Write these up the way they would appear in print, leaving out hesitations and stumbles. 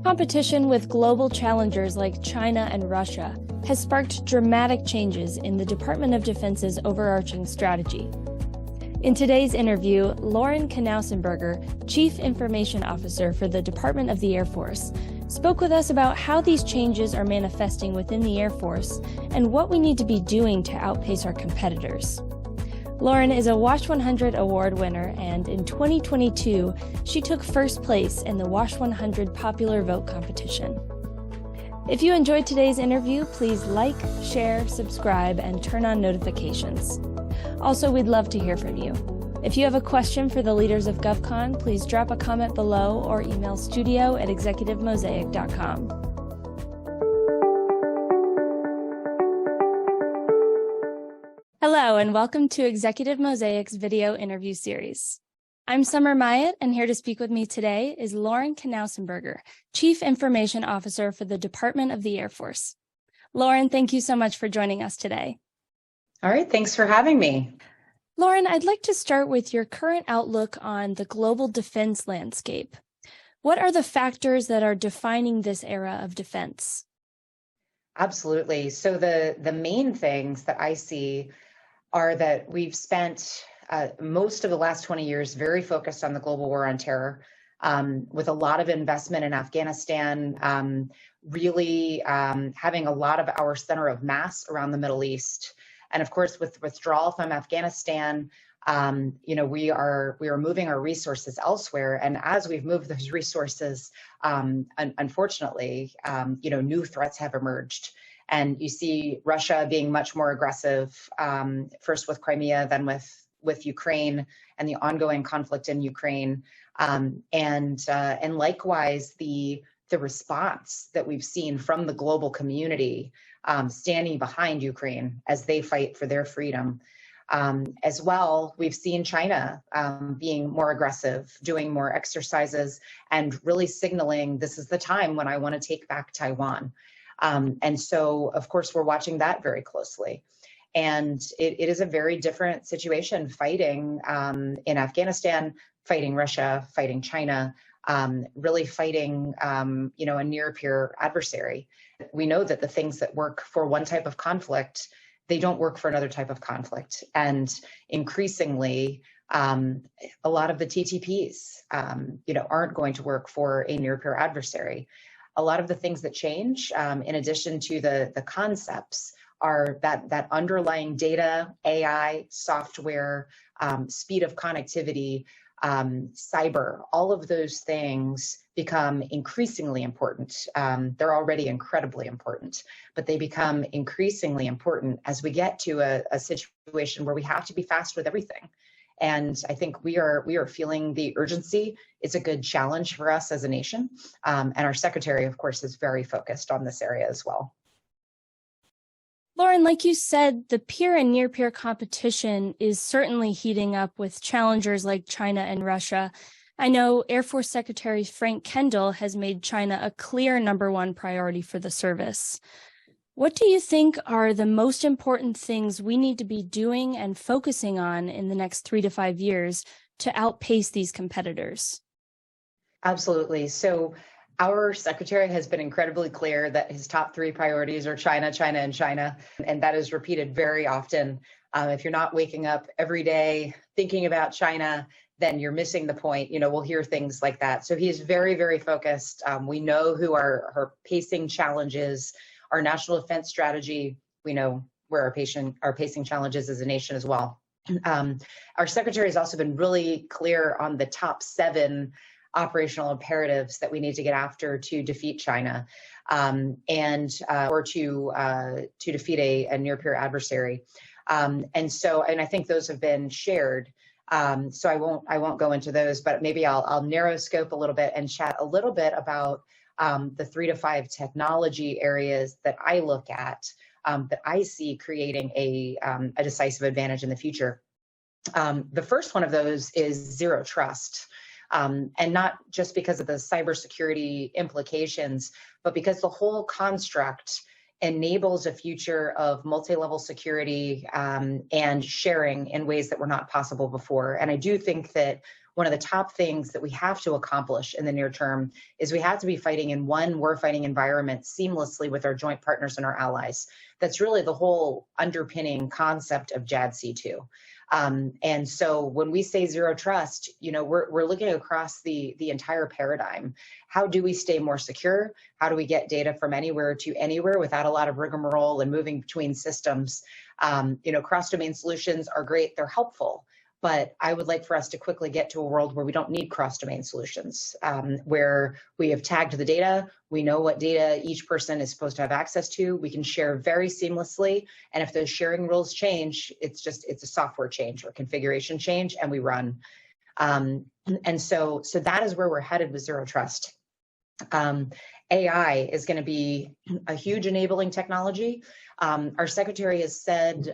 Competition with global challengers like China and Russia has sparked dramatic changes in the Department of Defense's overarching strategy. In today's interview, Lauren Knausenberger, Chief Information Officer for the Department of the Air Force, spoke with us about how these changes are manifesting within the Air Force and what we need to be doing to outpace our competitors. Lauren is a WASH 100 award winner, and in 2022, she took first place in the WASH 100 popular vote competition. If you enjoyed today's interview, please like, share, subscribe, and turn on notifications. Also, we'd love to hear from you. If you have a question for the leaders of GovCon, please drop a comment below or email studio@executivemosaic.com. Hello, and welcome to Executive Mosaic's video interview series. I'm Summer Myatt, and here to speak with me today is Lauren Knausenberger, Chief Information Officer for the Department of the Air Force. Lauren, thank you so much for joining us today. All right, thanks for having me. Lauren, I'd like to start with your current outlook on the global defense landscape. What are the factors that are defining this era of defense? Absolutely. So the main things that I see are that we've spent most of the last 20 years very focused on the global war on terror, with a lot of investment in Afghanistan, really having a lot of our center of mass around the Middle East. And of course, with withdrawal from Afghanistan, we are moving our resources elsewhere. And as we've moved those resources, unfortunately, new threats have emerged. And you see Russia being much more aggressive, first with Crimea, then with Ukraine and the ongoing conflict in Ukraine. And likewise, the response that we've seen from the global community standing behind Ukraine as they fight for their freedom. As well, we've seen China being more aggressive, doing more exercises, and really signaling this is the time when I want to take back Taiwan. And so, of course, we're watching that very closely. And it is a very different situation fighting in Afghanistan, fighting Russia, fighting China, really fighting, a near-peer adversary. We know that the things that work for one type of conflict, they don't work for another type of conflict. And increasingly, a lot of the TTPs, aren't going to work for a near-peer adversary. A lot of the things that change, in addition to the concepts, are that underlying data, AI, software, speed of connectivity, cyber, all of those things become increasingly important. They're already incredibly important, but they become increasingly important as we get to a situation where we have to be fast with everything. And I think we are feeling the urgency. It's a good challenge for us as a nation. And our secretary, of course, is very focused on this area as well. Lauren, like you said, the peer and near-peer competition is certainly heating up with challengers like China and Russia. I know Air Force Secretary Frank Kendall has made China a clear #1 priority for the service. What do you think are the most important things we need to be doing and focusing on in the next 3 to 5 years to outpace these competitors? Absolutely. So our secretary has been incredibly clear that his top 3 priorities are China, China, and China. And that is repeated very often. If you're not waking up every day thinking about China, then you're missing the point. We'll hear things like that. So he is very, very focused. We know who our pacing challenges, our national defense strategy. We know where our pacing challenges as a nation as well. Our secretary has also been really clear on the top 7 operational imperatives that we need to get after to defeat China, or to defeat a near-peer adversary. And I think those have been shared. So I won't go into those, but maybe I'll narrow scope a little bit and chat a little bit about the 3 to 5 technology areas that I look at, that I see creating a decisive advantage in the future. The first one of those is zero trust. And not just because of the cybersecurity implications, but because the whole construct enables a future of multi-level security and sharing in ways that were not possible before. And I do think that one of the top things that we have to accomplish in the near term is we have to be fighting in one warfighting environment seamlessly with our joint partners and our allies. That's really the whole underpinning concept of JADC2. And so when we say zero trust, we're looking across the entire paradigm. How do we stay more secure? How do we get data from anywhere to anywhere without a lot of rigmarole and moving between systems? Cross-domain solutions are great. They're helpful. But I would like for us to quickly get to a world where we don't need cross-domain solutions, where we have tagged the data, we know what data each person is supposed to have access to, we can share very seamlessly, and if those sharing rules change, it's a software change or configuration change, and we run. And so that is where we're headed with zero trust. AI is going to be a huge enabling technology. Our secretary has said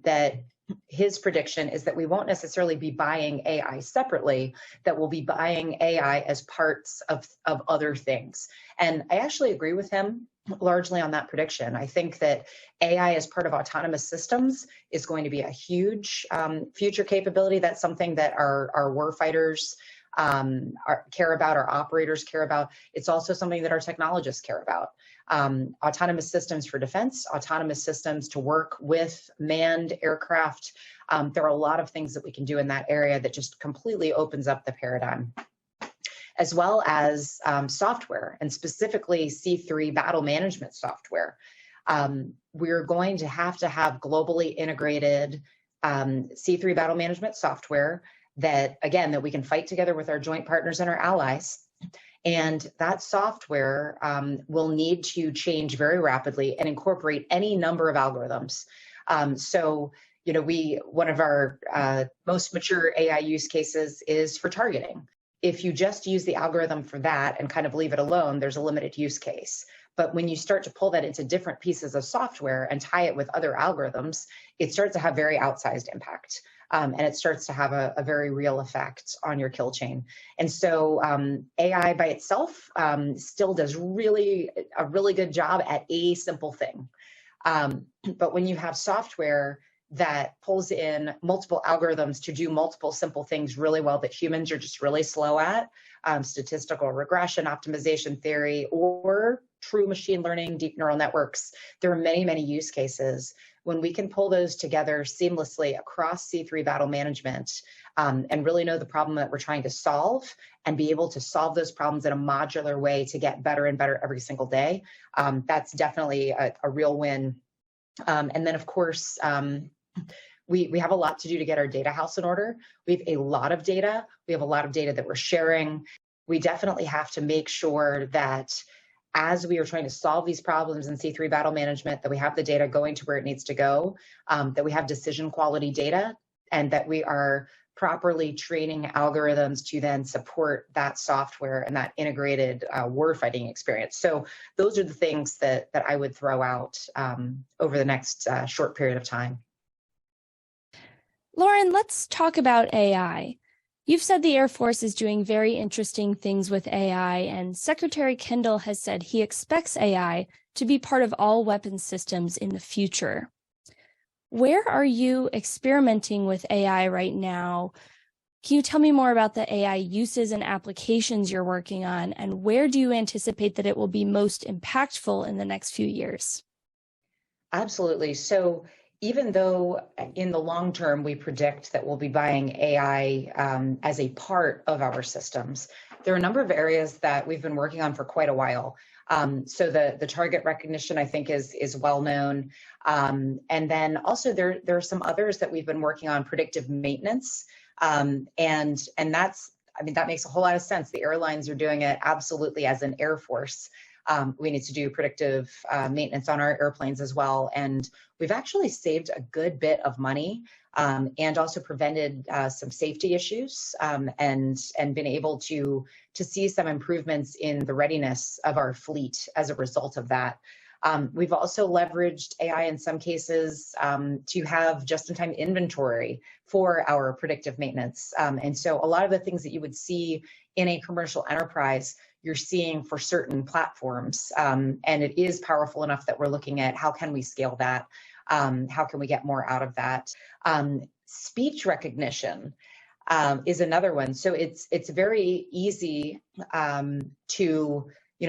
that his prediction is that we won't necessarily be buying AI separately, that we'll be buying AI as parts of other things. And I actually agree with him largely on that prediction. I think that AI as part of autonomous systems is going to be a huge future capability. That's something that our warfighters care about, our operators care about. It's also something that our technologists care about. Autonomous systems for defense, autonomous systems to work with manned aircraft. There are a lot of things that we can do in that area that just completely opens up the paradigm, as well as software, and specifically C3 battle management software. We're going to have globally integrated C3 battle management software that we can fight together with our joint partners and our allies. And that software will need to change very rapidly and incorporate any number of algorithms. One of our most mature AI use cases is for targeting. If you just use the algorithm for that and kind of leave it alone, there's a limited use case. But when you start to pull that into different pieces of software and tie it with other algorithms, it starts to have very outsized impact. And it starts to have a very real effect on your kill chain. And so AI by itself still does a really good job at a simple thing. But when you have software that pulls in multiple algorithms to do multiple simple things really well that humans are just really slow at, statistical regression, optimization theory, or true machine learning, deep neural networks, there are many, many use cases. When we can pull those together seamlessly across C3 battle management and really know the problem that we're trying to solve and be able to solve those problems in a modular way to get better and better every single day, that's definitely a real win. And then, of course, we have a lot to do to get our data house in order. We have a lot of data. We have a lot of data that we're sharing. We definitely have to make sure that as we are trying to solve these problems in C3 battle management, that we have the data going to where it needs to go, that we have decision quality data, and that we are properly training algorithms to then support that software and that integrated warfighting experience. So those are the things that I would throw out over the next short period of time. Lauren, let's talk about AI. You've said the Air Force is doing very interesting things with AI, and Secretary Kendall has said he expects AI to be part of all weapons systems in the future. Where are you experimenting with AI right now? Can you tell me more about the AI uses and applications you're working on, and where do you anticipate that it will be most impactful in the next few years? Absolutely. So even though in the long term, we predict that we'll be buying AI as a part of our systems, there are a number of areas that we've been working on for quite a while. So the target recognition, I think, is well known. And then also there are some others that we've been working on, predictive maintenance. And that's, that makes a whole lot of sense. The airlines are doing it absolutely as an Air Force. We need to do predictive maintenance on our airplanes as well. And we've actually saved a good bit of money and also prevented some safety issues and been able to see some improvements in the readiness of our fleet as a result of that. We've also leveraged AI in some cases to have just-in-time inventory for our predictive maintenance. And so a lot of the things that you would see in a commercial enterprise, you're seeing for certain platforms. And it is powerful enough that we're looking at how can we scale that? How can we get more out of that? Speech recognition. is another one. So it's very easy to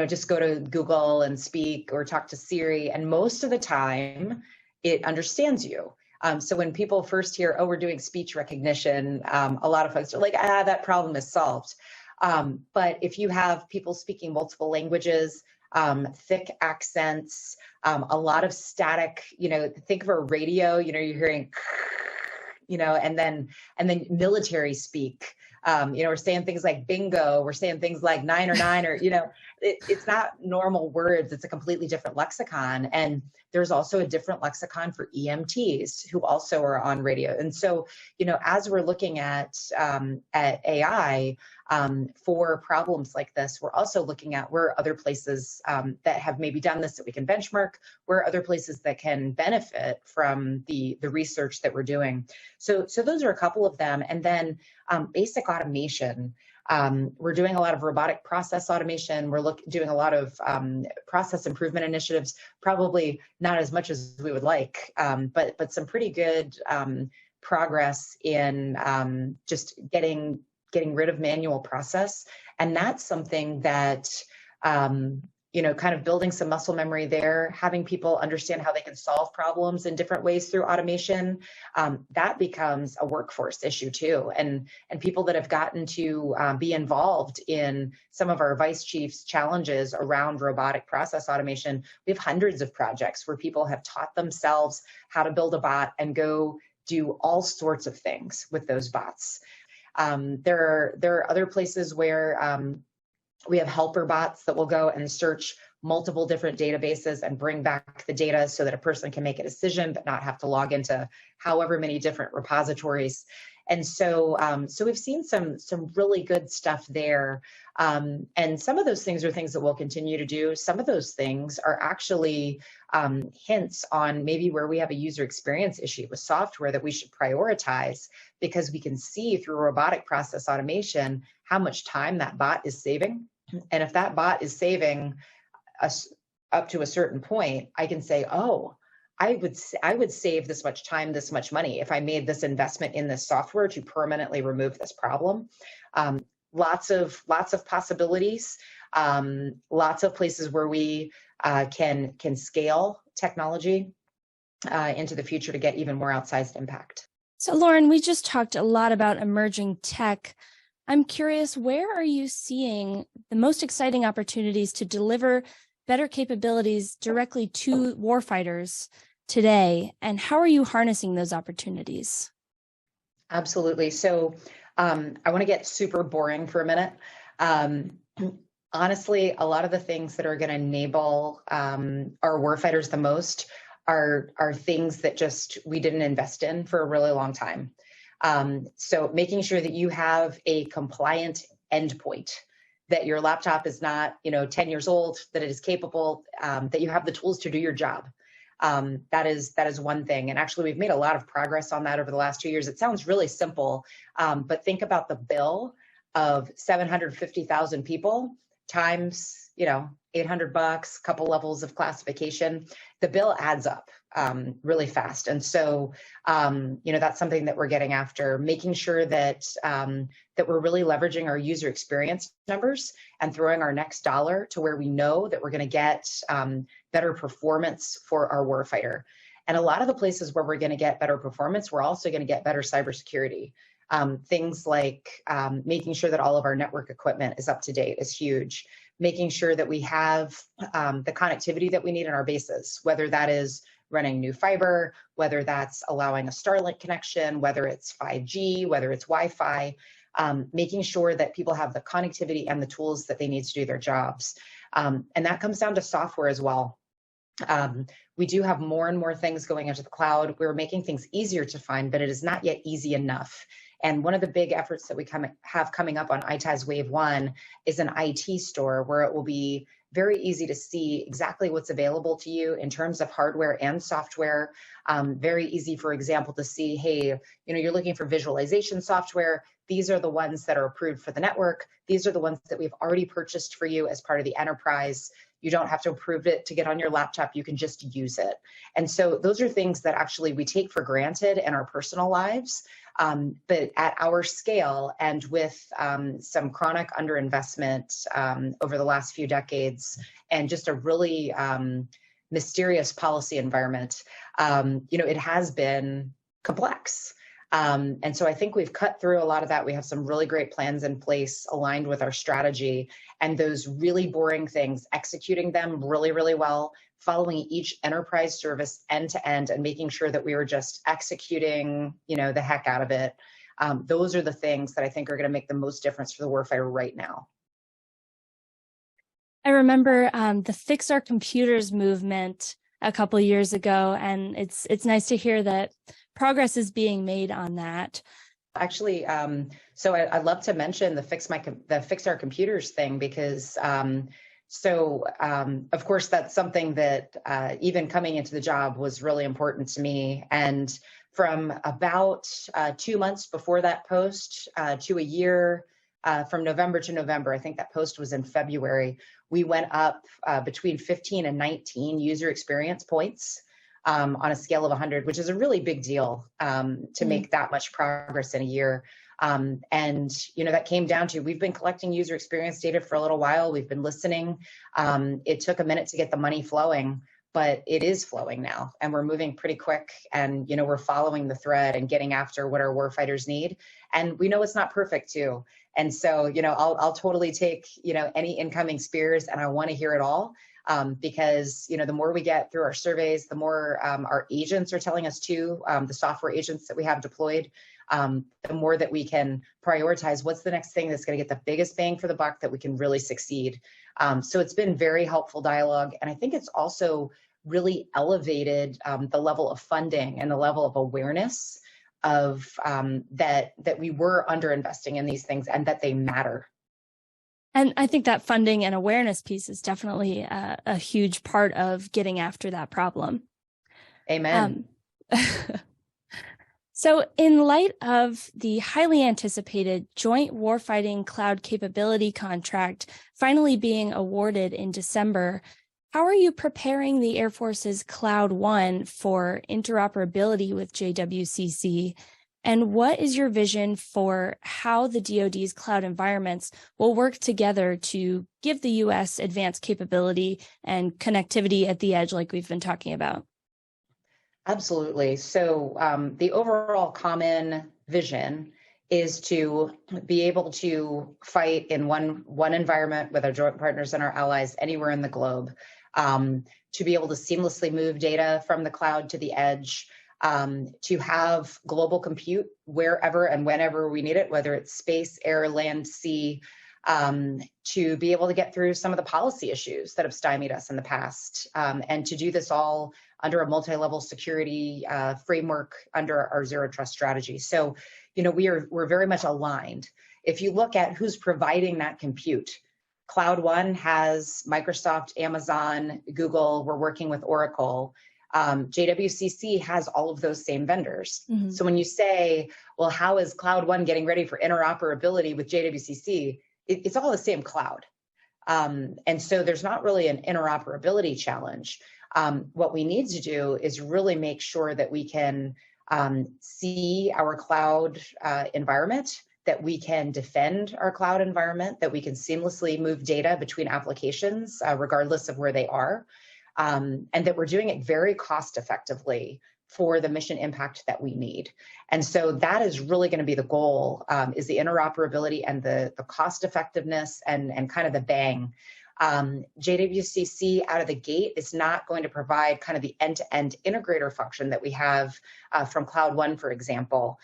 just go to Google and speak or talk to Siri, and most of the time it understands you. So when people first hear, oh, we're doing speech recognition, a lot of folks are like, that problem is solved. But if you have people speaking multiple languages, thick accents, a lot of static, think of a radio, you're hearing, and then military speak, we're saying things like bingo, we're saying things like 9 or 9, or, it's not normal words. It's a completely different lexicon. And there's also a different lexicon for EMTs who also are on radio. And so, as we're looking at AI for problems like this, we're also looking at where are other places that have maybe done this that we can benchmark, where are other places that can benefit from the research that we're doing. So those are a couple of them. And then basic automation. We're doing a lot of robotic process automation. We're doing a lot of process improvement initiatives, probably not as much as we would like, but some pretty good progress in just getting rid of manual process. And that's something that, kind of building some muscle memory there, having people understand how they can solve problems in different ways through automation, that becomes a workforce issue too. And people that have gotten to be involved in some of our vice chiefs' challenges around robotic process automation, we have hundreds of projects where people have taught themselves how to build a bot and go do all sorts of things with those bots. There are other places where we have helper bots that will go and search multiple different databases and bring back the data so that a person can make a decision but not have to log into however many different repositories. And so we've seen some really good stuff there. And some of those things are things that we'll continue to do. Some of those things are actually hints on maybe where we have a user experience issue with software that we should prioritize, because we can see through robotic process automation how much time that bot is saving. And if that bot is saving us up to a certain point, I can say, oh, I would save this much time, this much money if I made this investment in this software to permanently remove this problem. Lots of possibilities, lots of places where we can scale technology into the future to get even more outsized impact. So Lauren, we just talked a lot about emerging tech. I'm curious, where are you seeing the most exciting opportunities to deliver better capabilities directly to warfighters today, and how are you harnessing those opportunities? Absolutely. So I want to get super boring for a minute. Honestly, a lot of the things that are going to enable our warfighters the most are things that just we didn't invest in for a really long time. So making sure that you have a compliant endpoint, that your laptop is not 10 years old, that it is capable, that you have the tools to do your job. That is one thing. And actually, we've made a lot of progress on that over the last 2 years. It sounds really simple, but think about the bill of 750,000 people times, $800, couple levels of classification. The bill adds up really fast. And so, that's something that we're getting after, making sure that we're really leveraging our user experience numbers and throwing our next dollar to where we know that we're going to get better performance for our warfighter. And a lot of the places where we're going to get better performance, we're also going to get better cybersecurity. Things like making sure that all of our network equipment is up to date is huge. Making sure that we have the connectivity that we need in our bases, whether that is running new fiber, whether that's allowing a Starlink connection, whether it's 5G, whether it's Wi-Fi, making sure that people have the connectivity and the tools that they need to do their jobs. And that comes down to software as well. We do have more and more things going into the cloud. We're making things easier to find, but it is not yet easy enough. And one of the big efforts that we have coming up on EITaas Wave 1 is an IT store where it will be very easy to see exactly what's available to you in terms of hardware and software. Very easy, for example, to see, hey, you're looking for visualization software. These are the ones that are approved for the network. These are the ones that we've already purchased for you as part of the enterprise. You don't have to approve it to get on your laptop. You can just use it. And so those are things that actually we take for granted in our personal lives. But at our scale and with some chronic underinvestment over the last few decades and just a really mysterious policy environment, it has been complex. And so I think we've cut through a lot of that. We have some really great plans in place aligned with our strategy, and those really boring things, executing them really, really well, following each enterprise service end to end and making sure that we were just executing, the heck out of it. Those are the things that I think are going to make the most difference for the warfighter right now. I remember the Fix Our Computers movement a couple of years ago, and it's nice to hear that progress is being made on that. Actually, so I'd love to mention the Fix Our Computers thing because, of course, that's something that even coming into the job was really important to me. And from about 2 months before that post to a year, from November to November, I think that post was in February, we went up between 15 and 19 user experience points on a scale of 100, which is a really big deal to make that much progress in a year. And, that came down to, we've been collecting user experience data for a little while. We've been listening. It took a minute to get the money flowing, but it is flowing now, and we're moving pretty quick. And, we're following the thread and getting after what our warfighters need. And we know it's not perfect too. And so, I'll totally take, any incoming spears, and I want to hear it all. Because, the more we get through our surveys, the more our agents are telling us too, the software agents that we have deployed, the more that we can prioritize what's the next thing that's going to get the biggest bang for the buck that we can really succeed. So it's been very helpful dialogue. And I think it's also really elevated the level of funding and the level of awareness of that we were underinvesting in these things and that they matter. And I think that funding and awareness piece is definitely a huge part of getting after that problem. Amen. So in light of the highly anticipated Joint Warfighting Cloud Capability contract finally being awarded in December, how are you preparing the Air Force's Cloud One for interoperability with JWCC? And what is your vision for how the DoD's cloud environments will work together to give the U.S. advanced capability and connectivity at the edge like we've been talking about? Absolutely. So the overall common vision is to be able to fight in one environment with our joint partners and our allies anywhere in the globe, to be able to seamlessly move data from the cloud to the edge, to have global compute wherever and whenever we need it, whether it's space, air, land, sea, to be able to get through some of the policy issues that have stymied us in the past, and to do this all under a multi-level security framework under our zero trust strategy. So, we're very much aligned. If you look at who's providing that compute, Cloud One has Microsoft, Amazon, Google. We're working with Oracle. JWCC has all of those same vendors. Mm-hmm. So when you say, well, how is Cloud One getting ready for interoperability with JWCC? It's all the same cloud. And so there's not really an interoperability challenge. What we need to do is really make sure that we can see our cloud environment, that we can defend our cloud environment, that we can seamlessly move data between applications, regardless of where they are. And that we're doing it very cost effectively for the mission impact that we need. And so that is really going to be the goal, is the interoperability and the cost effectiveness and kind of the bang. JWCC out of the gate is not going to provide kind of the end-to-end integrator function that we have from Cloud One, for example,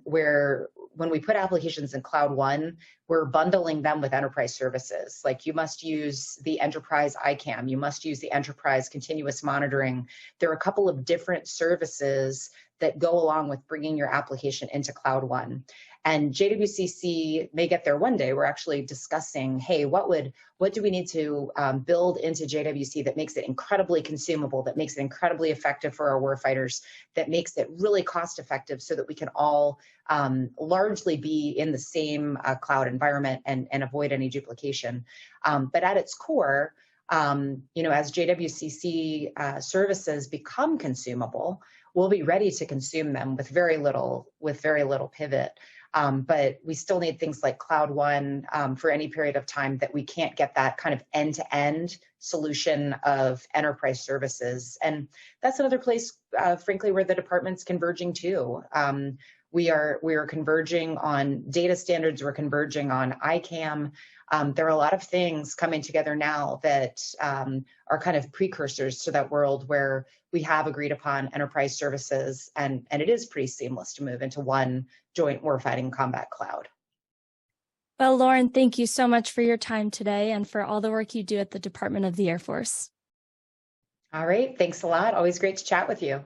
where when we put applications in Cloud One, we're bundling them with enterprise services. Like you must use the enterprise ICAM, you must use the enterprise continuous monitoring. There are a couple of different services that go along with bringing your application into Cloud One. And JWCC may get there one day. We're actually discussing, hey, what do we need to build into JWC that makes it incredibly consumable, that makes it incredibly effective for our warfighters, that makes it really cost effective so that we can all largely be in the same cloud environment and avoid any duplication. But at its core, As JWCC services become consumable, we'll be ready to consume them with very little pivot. But we still need things like Cloud One for any period of time that we can't get that kind of end-to-end solution of enterprise services. And that's another place, frankly, where the department's converging too. We are converging on data standards. We're converging on ICAM. There are a lot of things coming together now that are kind of precursors to that world where we have agreed upon enterprise services, and it is pretty seamless to move into one joint warfighting combat cloud. Well, Lauren, thank you so much for your time today and for all the work you do at the Department of the Air Force. All right, thanks a lot. Always great to chat with you.